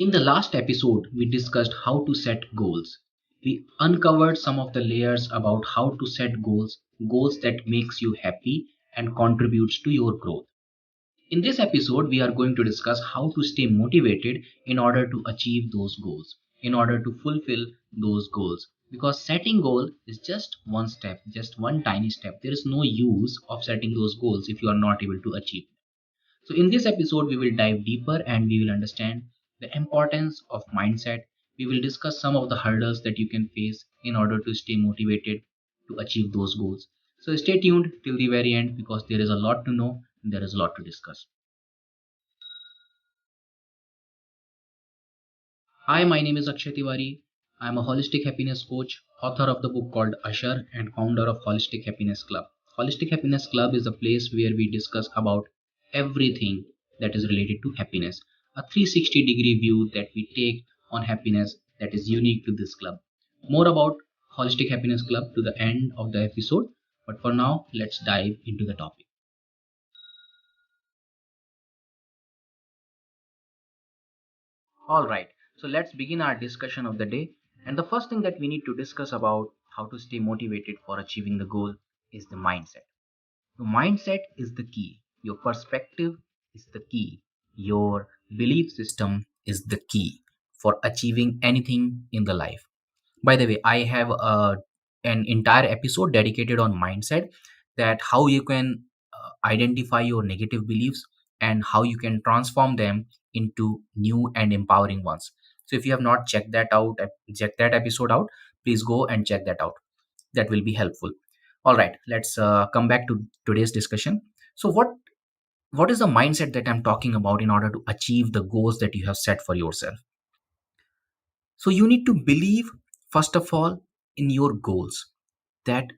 In the last episode, we discussed how to set goals. We uncovered some of the layers about how to set goals, goals that makes you happy and contributes to your growth. In this episode, we are going to discuss how to stay motivated in order to achieve those goals, in order to fulfill those goals. Because setting goal is just one step, just one tiny step. There is no use of setting those goals if you are not able to achieve. So, in this episode, we will dive deeper and we will understand the importance of mindset. We will discuss some of the hurdles that you can face in order to stay motivated to achieve those goals. So, stay tuned till the very end because there is a lot to know and there is a lot to discuss. Hi, my name is Akshay Tiwari. I am a holistic happiness coach, author of the book called Usher, and founder of Holistic Happiness Club. Holistic Happiness Club is a place where we discuss about everything that is related to happiness. A 360-degree view that we take on happiness that is unique to this club. More about Holistic Happiness Club to the end of the episode, but for now, let's dive into the topic. All right, so let's begin our discussion of the day. And the first thing that we need to discuss about how to stay motivated for achieving the goal is the mindset. The mindset is the key. Your perspective is the key. Your belief system is the key for achieving anything in the life. By the way, I have an entire episode dedicated on mindset, that how you can identify your negative beliefs and how you can transform them into new and empowering ones. So if you have not checked that out, check that episode out, please go and check that out. That will be helpful. All right, let's come back to today's discussion. So what is the mindset that I'm talking about in order to achieve the goals that you have set for yourself? So you need to believe, first of all, in your goals, that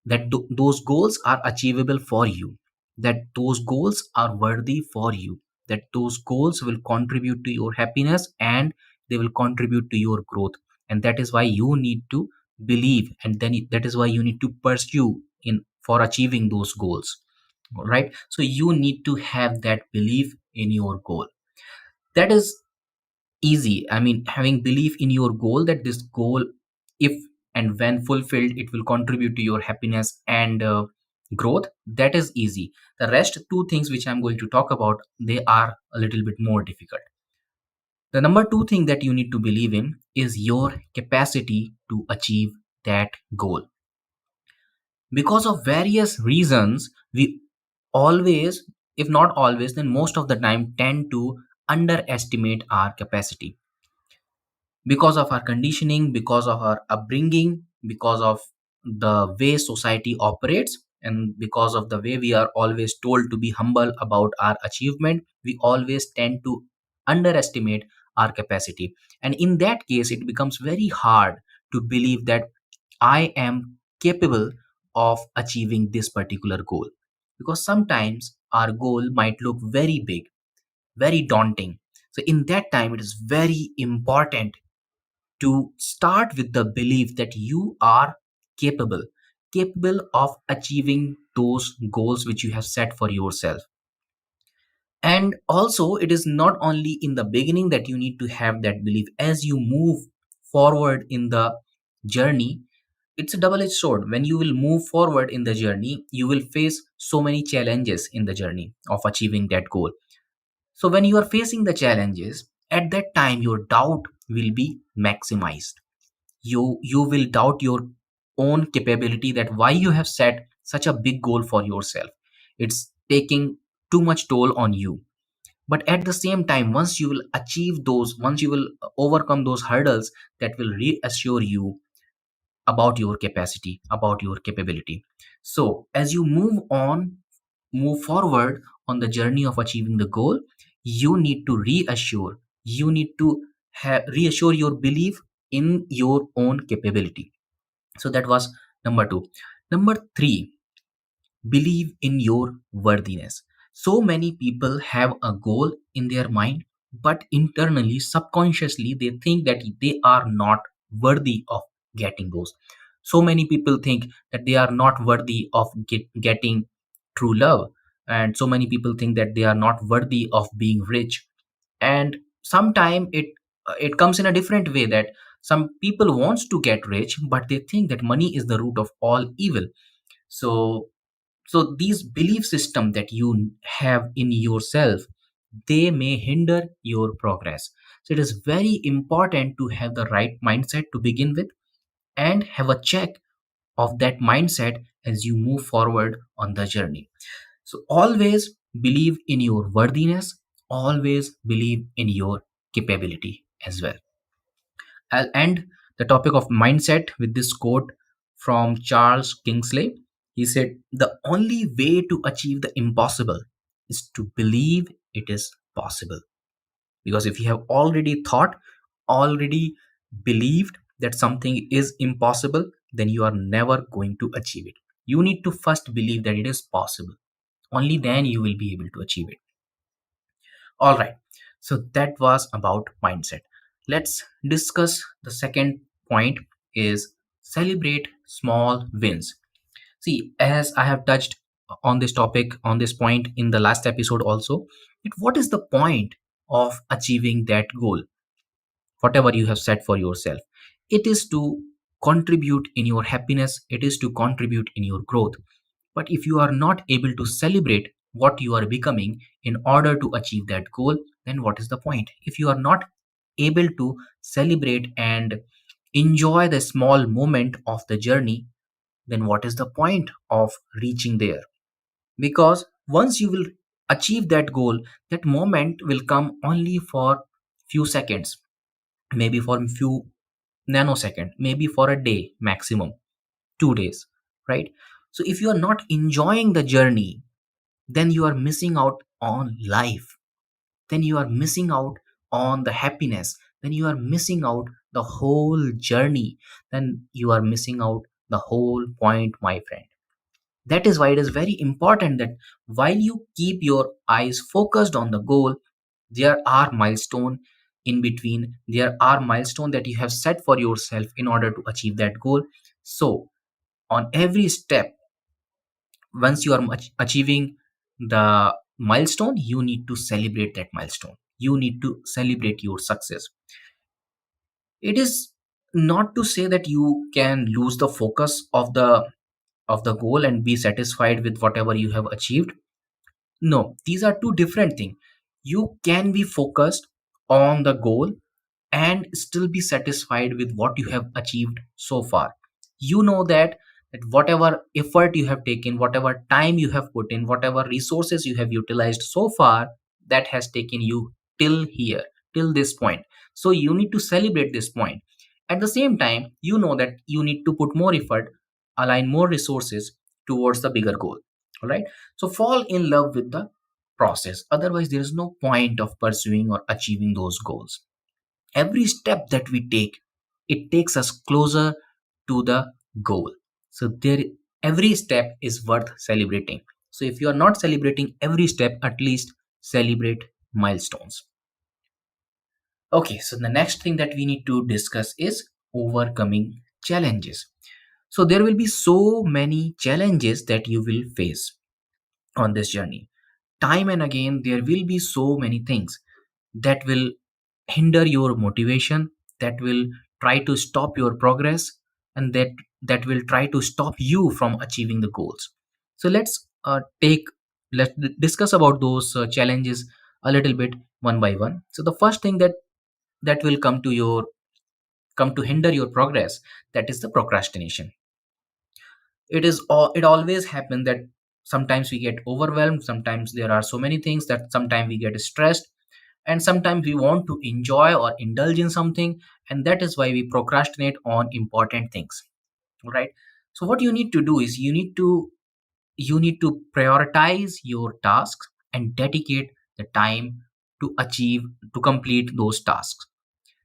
those goals are achievable for you, that those goals are worthy for you, that those goals will contribute to your happiness and they will contribute to your growth. And that is why you need to believe, and then that is why you need to pursue in for achieving those goals. All right, so you need to have that belief in your goal. That is easy. I mean, having belief in your goal, that this goal, if and when fulfilled, it will contribute to your happiness and growth, that is easy. The rest two things which I'm going to talk about, they are a little bit more difficult. The number two thing that you need to believe in is your capacity to achieve that goal. Because of various reasons, we always, if not always, then most of the time tend to underestimate our capacity, because of our conditioning, because of our upbringing, because of the way society operates, and because of the way we are always told to be humble about our achievement, we always tend to underestimate our capacity. And in that case, it becomes very hard to believe that I am capable of achieving this particular goal. Because sometimes our goal might look very big, very daunting. So, in that time, it is very important to start with the belief that you are capable, capable of achieving those goals which you have set for yourself. And also, it is not only in the beginning that you need to have that belief. As you move forward in the journey, it's a double edged sword. When you will move forward in the journey, you will face so many challenges in the journey of achieving that goal. So when you are facing the challenges, at that time your doubt will be maximized. You will doubt your own capability, that why you have set such a big goal for yourself. It's taking too much toll on you. But at the same time, once you will achieve those, once you will overcome those hurdles, that will reassure you about your capacity, about your capability. So as you move forward on the journey of achieving the goal, you need to reassure, you need to reassure your belief in your own capability. So that was number two. Number three, believe in your worthiness. So many people have a goal in their mind, but internally, subconsciously, they think that they are not worthy of getting those. So many people think that they are not worthy of getting true love, and so many people think that they are not worthy of being rich. And Sometime it comes in a different way, that some people wants to get rich, but they think that money is the root of all evil. So so these belief system that you have in yourself, they may hinder your progress. So it is very important to have the right mindset to begin with, and have a check of that mindset as you move forward on the journey. So always believe in your worthiness, always believe in your capability as well. I'll end the topic of mindset with this quote from Charles Kingsley. He said, "The only way to achieve the impossible is to believe it is possible." Because if you have already thought, already believed that something is impossible, then you are never going to achieve it. You need to first believe that it is possible. Only then you will be able to achieve it. All right. So that was about mindset. Let's discuss the second point is celebrate small wins. See, as I have touched on this topic, on this point in the last episode also, what is the point of achieving that goal, whatever you have set for yourself? It is to contribute in your happiness, it is to contribute in your growth. But if you are not able to celebrate what you are becoming in order to achieve that goal, then what is the point? If you are not able to celebrate and enjoy the small moment of the journey, then what is the point of reaching there? Because once you will achieve that goal, that moment will come only for few seconds, maybe for few nanosecond, maybe for a day maximum, 2 days, right? So if you are not enjoying the journey, then you are missing out on life, then you are missing out on the happiness, then you are missing out the whole journey, then you are missing out the whole point, my friend. That is why it is very important that while you keep your eyes focused on the goal, there are milestone in between, there are milestone that you have set for yourself in order to achieve that goal. So on every step, once you are achieving the milestone, you need to celebrate that milestone, you need to celebrate your success. It is not to say that you can lose the focus of the goal and be satisfied with whatever you have achieved. No, these are two different things. You can be focused on the goal and still be satisfied with what you have achieved so far. You know that whatever effort you have taken, whatever time you have put in, whatever resources you have utilized so far, that has taken you till here, till this point. So you need to celebrate this point. At the same time, you know that you need to put more effort, align more resources towards the bigger goal. All right. So fall in love with the process. Otherwise, there is no point of pursuing or achieving those goals. Every step that we take, it takes us closer to the goal. So there, every step is worth celebrating. So if you are not celebrating every step, at least celebrate milestones. Okay, so the next thing that we need to discuss is overcoming challenges. So there will be so many challenges that you will face on this journey. Time and again, there will be so many things that will hinder your motivation, that will try to stop your progress, and that will try to stop you from achieving the goals. So let's discuss about those challenges a little bit, one by one. So the first thing that will come to hinder your progress, that is the procrastination. It always happens that sometimes we get overwhelmed, sometimes there are so many things that sometimes we get stressed, and sometimes we want to enjoy or indulge in something, and that is why we procrastinate on important things. Right. So what you need to do is you need to prioritize your tasks and dedicate the time to achieve, to complete those tasks.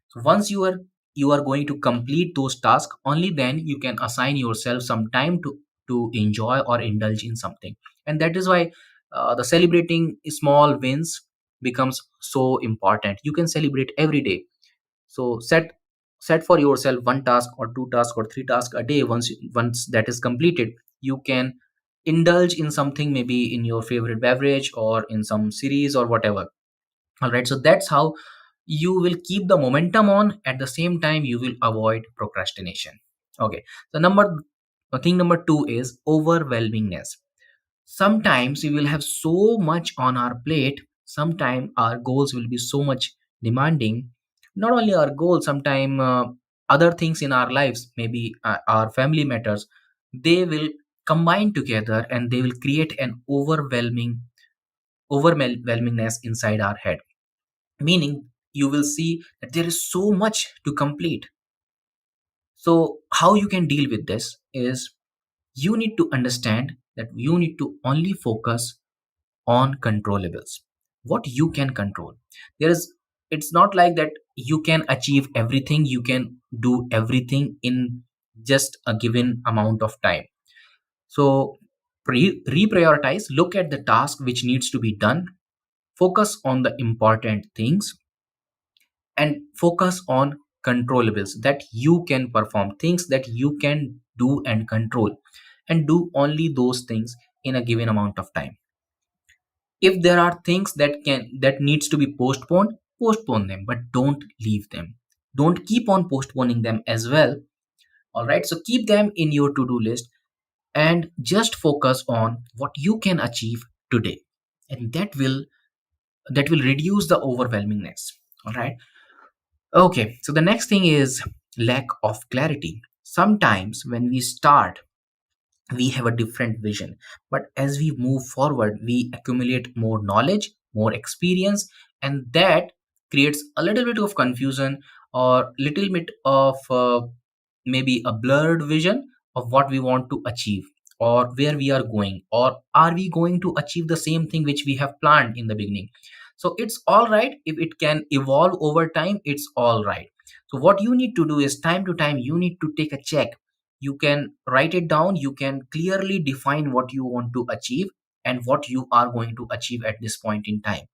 So once you are going to complete those tasks, only then you can assign yourself some time to enjoy or indulge in something. And that is why the celebrating small wins becomes so important. You can celebrate every day. So set for yourself one task or two tasks or three tasks a day. Once that is completed, you can indulge in something, maybe in your favorite beverage or in some series or whatever. All right. So that's how you will keep the momentum on. At the same time, you will avoid procrastination. Okay, so thing number 2 is overwhelmingness. Sometimes we will have so much on our plate. Sometimes our goals will be so much demanding. Not only our goals, sometimes other things in our lives, maybe our family matters, they will combine together and they will create an overwhelmingness inside our head. Meaning, you will see that there is so much to complete. So how you can deal with this is, you need to understand that you need to only focus on controllables, what you can control. There is It's not like that you can achieve everything, you can do everything in just a given amount of time. So reprioritize, look at the task which needs to be done, focus on the important things, and focus on controllables that you can perform, things that you can do and control, and do only those things in a given amount of time. If there are things that needs to be postponed, postpone them, but don't leave them. Don't keep on postponing them as well. All right, so keep them in your to-do list and just focus on what you can achieve today, and that will reduce the overwhelmingness. All right. Okay, so the next thing is lack of clarity. Sometimes when we start, we have a different vision, but as we move forward, we accumulate more knowledge, more experience, and that creates a little bit of confusion, or little bit of maybe a blurred vision of what we want to achieve, or where we are going, or are we going to achieve the same thing which we have planned in the beginning. So it's all right if it can evolve over time, it's all right. So what you need to do is, time to time, you need to take a check. You can write it down, you can clearly define what you want to achieve and what you are going to achieve at this point in time.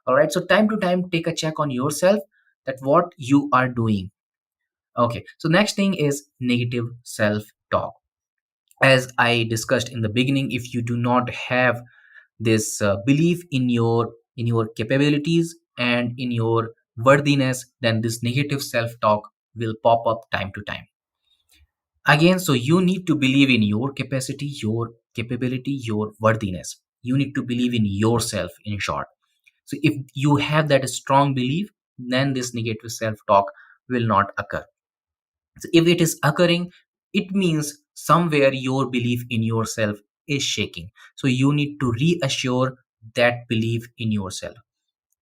All right, so time to time, take a check on yourself, that what you are doing. Okay, so next thing is negative self talk. As I discussed in the beginning, if you do not have this belief in your capabilities and in your worthiness, then this negative self talk will pop up time to time. Again, so you need to believe in your capacity, your capability, your worthiness. You need to believe in yourself, in short. So if you have that strong belief, then this negative self talk will not occur. So if it is occurring, it means somewhere your belief in yourself is shaking. So you need to reassure that belief in yourself.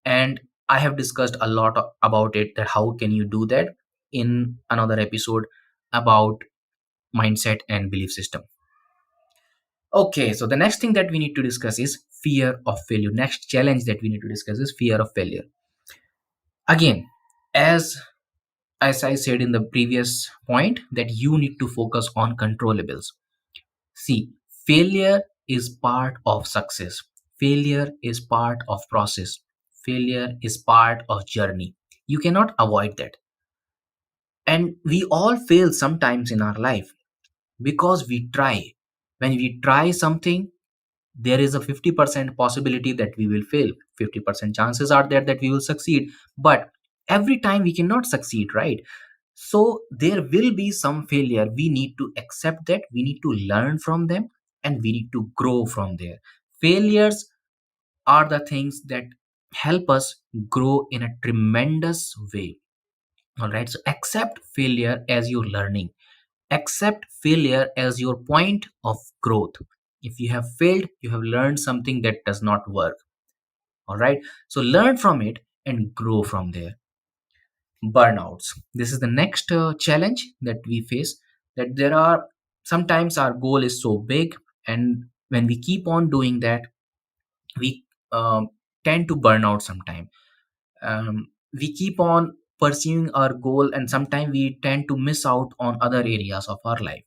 And I have discussed a lot about it, that how can you do that, in another episode about mindset and belief system. Okay, so the next thing that we need to discuss is fear of failure. Next challenge that we need to discuss is fear of failure. Again, as as I said in the previous point, that you need to focus on controllables. See, failure is part of success. Failure is part of process. Failure is part of journey. You cannot avoid that. And we all fail sometimes in our life, because we try. When we try something, there is a 50% possibility that we will fail. 50% chances are there that we will succeed, but every time we cannot succeed, right? So there will be some failure. We need to accept that, we need to learn from them, and we need to grow from there. Failures are the things that help us grow in a tremendous way. All right, so accept failure as your learning, accept failure as your point of growth. If you have failed, you have learned something that does not work. All right, so learn from it and grow from there. Burnouts, this is the next challenge that we face, that there are sometimes our goal is so big, and when we keep on doing that, we tend to burn out sometime. We keep on pursuing our goal, and sometimes we tend to miss out on other areas of our life.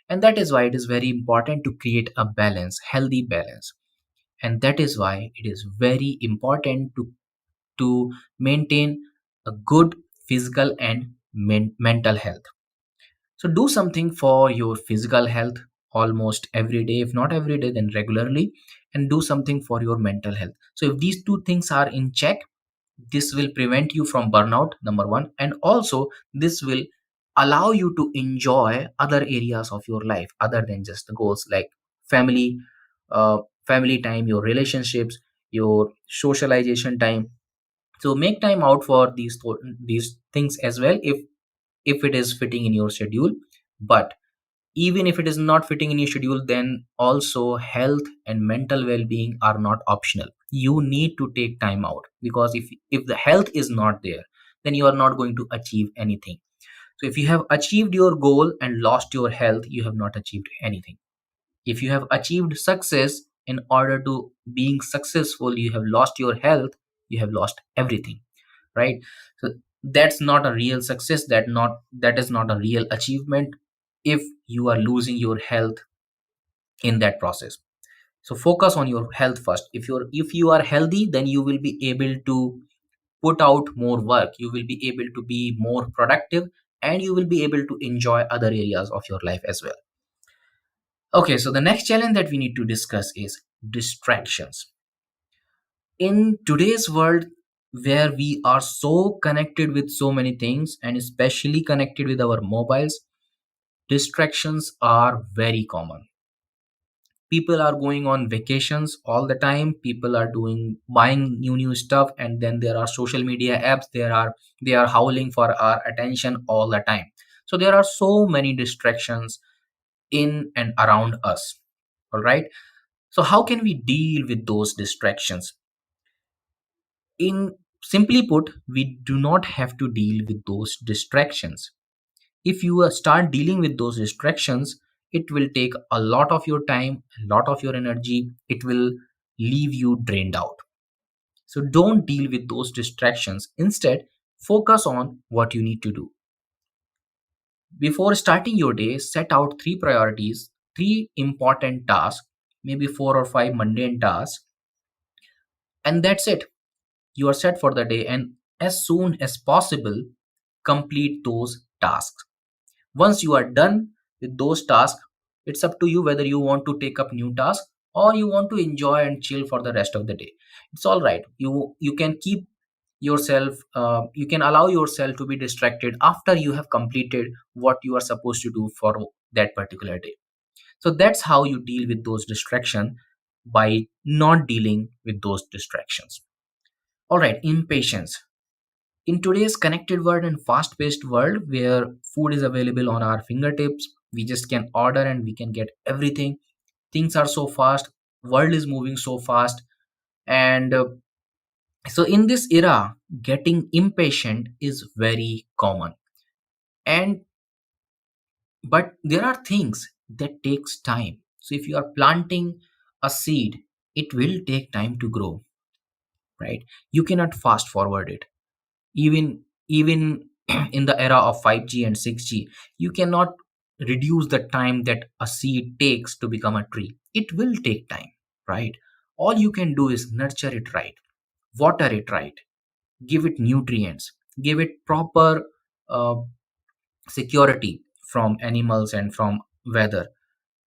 And that is why it is very important to create a balance, healthy balance. And that is why it is very important to maintain a good physical and mental health. So do something for your physical health almost every day, if not every day, then regularly, and do something for your mental health. So if these two things are in check, This will prevent you from burnout, number one, and also this will allow you to enjoy other areas of your life other than just the goals, like family, uh, family time, your relationships, your socialization time. So make time out for these things as well, if it is fitting in your schedule. But even if it is not fitting in your schedule, then also health and mental well-being are not optional. You need to take time out, because if the health is not there, then you are not going to achieve anything. So if you have achieved your goal and lost your health, you have not achieved anything. If you have achieved success, in order to being successful you have lost your health, you have lost everything, right? So that's not a real success, that is not a real achievement if you are losing your health in that process. So focus on your health first. If you are healthy, then you will be able to put out more work, you will be able to be more productive, and you will be able to enjoy other areas of your life as well. Okay, so the next challenge that we need to discuss is distractions. In today's world, where we are so connected with so many things and especially connected with our mobiles, distractions are very common. People are going on vacations all the time, people are doing buying new stuff, and then there are social media apps, they are howling for our attention all the time. So there are so many distractions in and around us. All right, so how can we deal with those distractions? In simply put, we do not have to deal with those distractions. If you start dealing with those distractions, it will take a lot of your time, a lot of your energy, it will leave you drained out. So don't deal with those distractions, instead focus on what you need to do. Before starting your day, set out three priorities, three important tasks, maybe four or five mundane tasks, and that's it. You are set for the day, and as soon as possible complete those tasks. Once you are done with those tasks, it's up to you whether you want to take up new tasks or you want to enjoy and chill for the rest of the day. It's all right. You can keep yourself, you can allow yourself to be distracted after you have completed what you are supposed to do for that particular day. So that's how you deal with those distractions, by not dealing with those distractions. All right, impatience. In today's connected world and fast paced world where food is available on our fingertips, we just can order and we can get everything. Things are so fast, world is moving so fast, and so in this era, getting impatient is very common. And but there are things that takes time. So if you are planting a seed, it will take time to grow, right? You cannot fast forward it. Even in the era of 5G and 6G, you cannot reduce the time that a seed takes to become a tree. It will take time, right? All you can do is nurture it right, water it right, give it nutrients, give it proper uh, security from animals and from weather.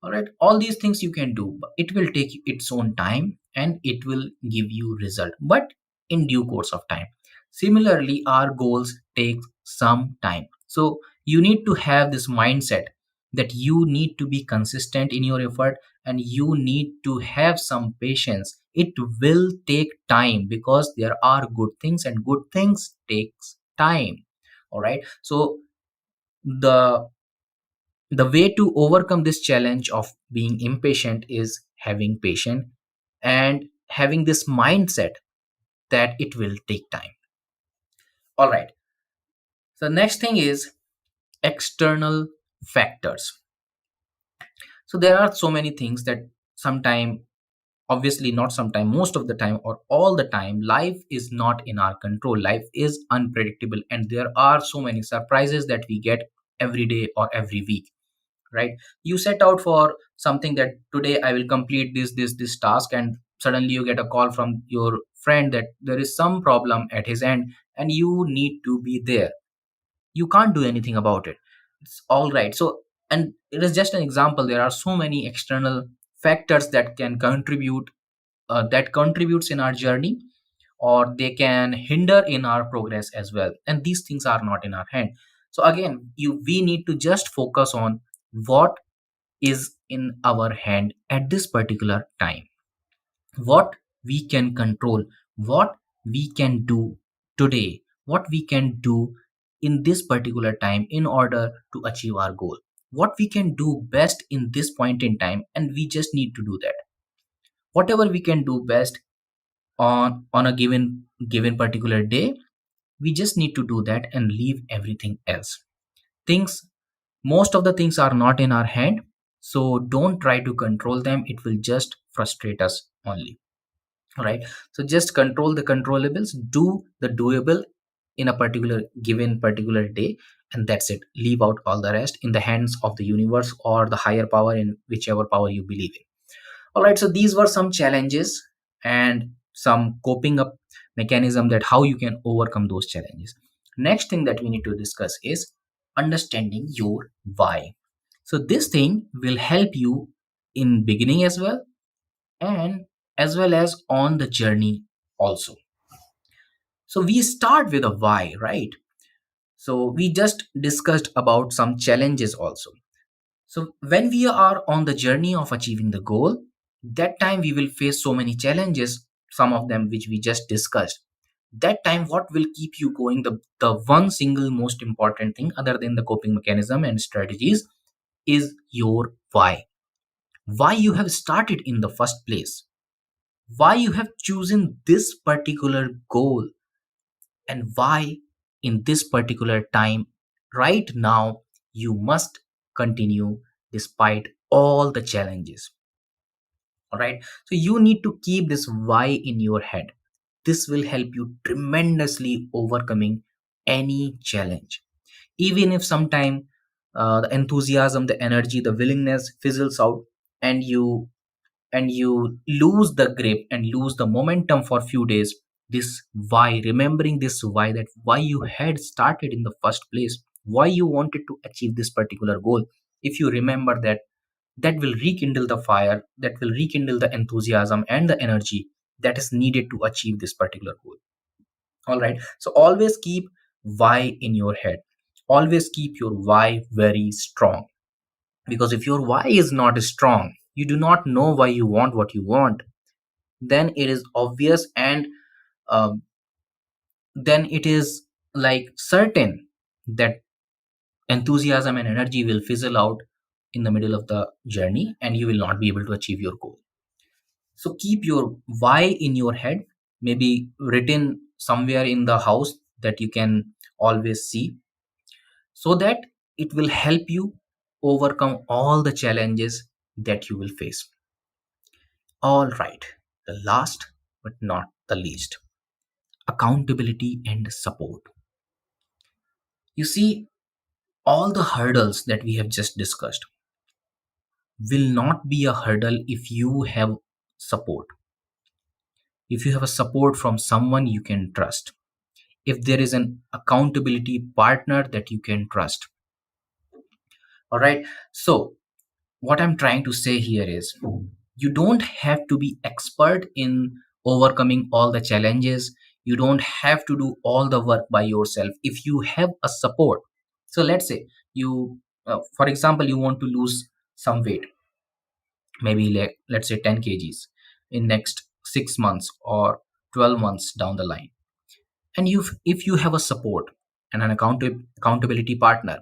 All right, all these things you can do, but it will take its own time and it will give you result, but in due course of time. Similarly, our goals take some time. So you need to have this mindset that you need to be consistent in your effort, and you need to have some patience. It will take time because there are good things and good things takes time. All right, so the the way to overcome this challenge of being impatient is having patience and having this mindset that it will take time. All right. So next thing is external factors. So there are so many things that sometime, obviously not sometime, most of the time or all the time, life is not in our control. Life is unpredictable, and there are so many surprises that we get every day or every week, right? You set out for something that today I will complete this task, and suddenly you get a call from your friend that there is some problem at his end and you need to be there. You can't do anything about it. It's all right. So, and it is just an example, there are so many external factors that can contribute, that contributes in our journey. or they can hinder in our progress as well, and these things are not in our hand. So again, we need to just focus on what is in our hand at this particular time, what we can control, what we can do today, what we can do in this particular time in order to achieve our goal, what we can do best in this point in time, and we just need to do that. Whatever we can do best on a given particular day, we just need to do that and leave everything else. Things, most of the things are not in our hand, so don't try to control them, it will just frustrate us only. Right, so just control the controllables, do the doable in a particular day, and that's it. Leave out all the rest in the hands of the universe or the higher power, in whichever power you believe in. All right, so these were some challenges and some coping up mechanism that how you can overcome those challenges. Next thing that we need to discuss is understanding your why. So this thing will help you in beginning as well, and as well as on the journey also. So we start with a why, right? So we just discussed about some challenges also. So when we are on the journey of achieving the goal, that time we will face so many challenges, some of them which we just discussed. That time, what will keep you going, the one single most important thing other than the coping mechanism and strategies, is your why. Why you have started in the first place, why you have chosen this particular goal, and why in this particular time, right now, you must continue despite all the challenges. All right, so you need to keep this why in your head. This will help you tremendously overcoming any challenge, even if sometime the enthusiasm, the energy, the willingness fizzles out, and you lose the grip and lose the momentum for few days. This why, remembering this why, that why you had started in the first place, why you wanted to achieve this particular goal, if you remember that, that will rekindle the fire, that will rekindle the enthusiasm and the energy that is needed to achieve this particular goal. All right, so always keep why in your head, always keep your why very strong, because if your why is not strong, you do not know why you want what you want, then it is obvious, and um, then it is like certain that enthusiasm and energy will fizzle out in the middle of the journey, and you will not be able to achieve your goal. So keep your why in your head, maybe written somewhere in the house that you can always see, so that it will help you overcome all the challenges that you will face. All right, the last but not the least, accountability and support. You see, all the hurdles that we have just discussed will not be a hurdle if you have support. If you have a support from someone you can trust, if there is an accountability partner that you can trust. All right. So, what I'm trying to say here is you don't have to be expert in overcoming all the challenges. You don't have to do all the work by yourself if you have a support. So, let's say you, for example, you want to lose some weight, maybe like let's say 10 kgs in next 6 months or 12 months down the line, and you, if you have a support and an accountability partner,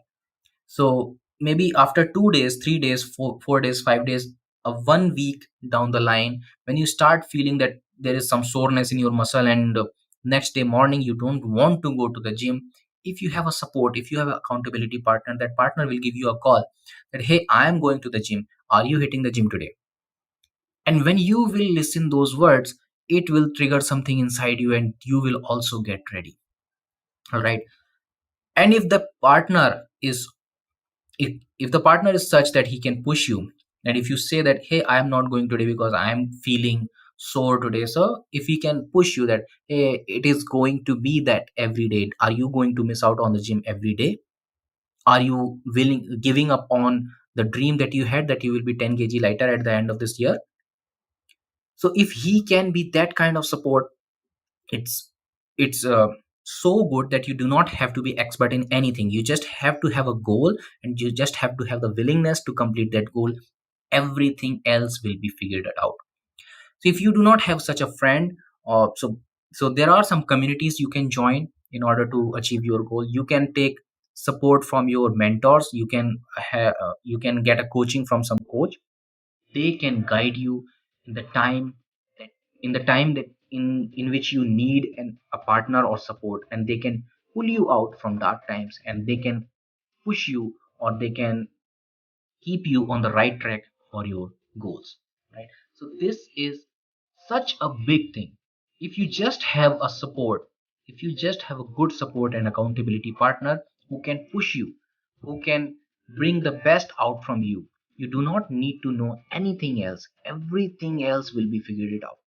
so maybe after 2 days, 3 days, 4 days, 5 days, a 1 week down the line, when you start feeling that there is some soreness in your muscle, and next day morning you don't want to go to the gym, if you have a support, if you have an accountability partner, that partner will give you a call that, hey, I am going to the gym, are you hitting the gym today? And when you will listen those words, it will trigger something inside you, and you will also get ready. All right, and if the partner is, if the partner is such that he can push you, and if you say that, hey, I am not going today because I am feeling sore today, so if he can push you that, hey, it is going to be that every day, are you going to miss out on the gym every day? Are you willing giving up on the dream that you had that you will be 10 kg lighter at the end of this year? So if he can be that kind of support, It's so good that you do not have to be expert in anything. You just have to have a goal, and you just have to have the willingness to complete that goal. Everything else will be figured out. So if you do not have such a friend, so there are some communities you can join in order to achieve your goal. You can take support from your mentors. You can get a coaching from some coach. They can guide you in the time that in which you need a partner or support, and they can pull you out from dark times, and they can push you, or they can keep you on the right track for your goals, right? So this is such a big thing. If you just have a support, if you just have a good support and accountability partner who can push you, who can bring the best out from you, you do not need to know anything else. Everything else will be figured it out,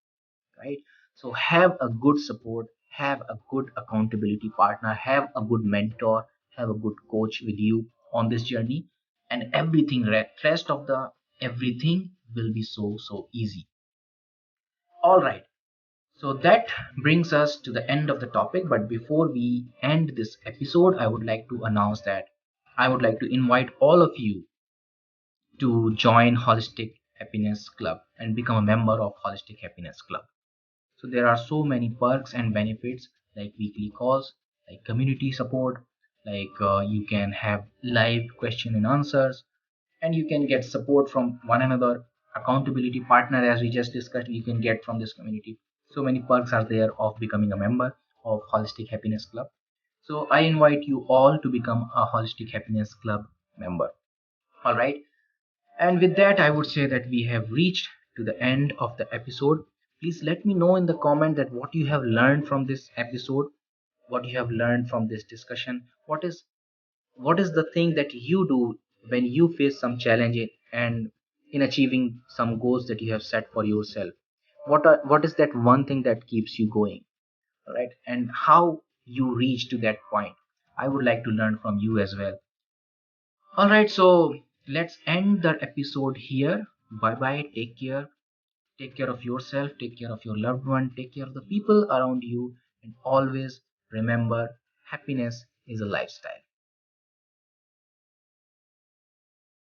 right? So have a good support, have a good accountability partner, have a good mentor, have a good coach with you on this journey, and everything rest of the everything will be so easy. All right, so that brings us to the end of the topic. But before we end this episode, I would like to announce that I would like to invite all of you to join Holistic Happiness Club and become a member of Holistic Happiness Club. So there are so many perks and benefits, like weekly calls, like community support, you can have live question and answers, and you can get support from one another. Accountability partner, as we just discussed, you can get from this community. So many perks are there of becoming a member of Holistic Happiness Club. So I invite you all to become a Holistic Happiness Club member. All right. And with that, I would say that we have reached to the end of the episode. Please let me know in the comment that what you have learned from this episode, what you have learned from this discussion. What is the thing that you do when you face some challenge and in achieving some goals that you have set for yourself? What is that one thing that keeps you going, right? And how you reach to that point? I would like to learn from you as well. All right, so let's end the episode here. Bye bye. Take care. Take care of yourself. Take care of your loved one. Take care of the people around you. And always remember, happiness is a lifestyle.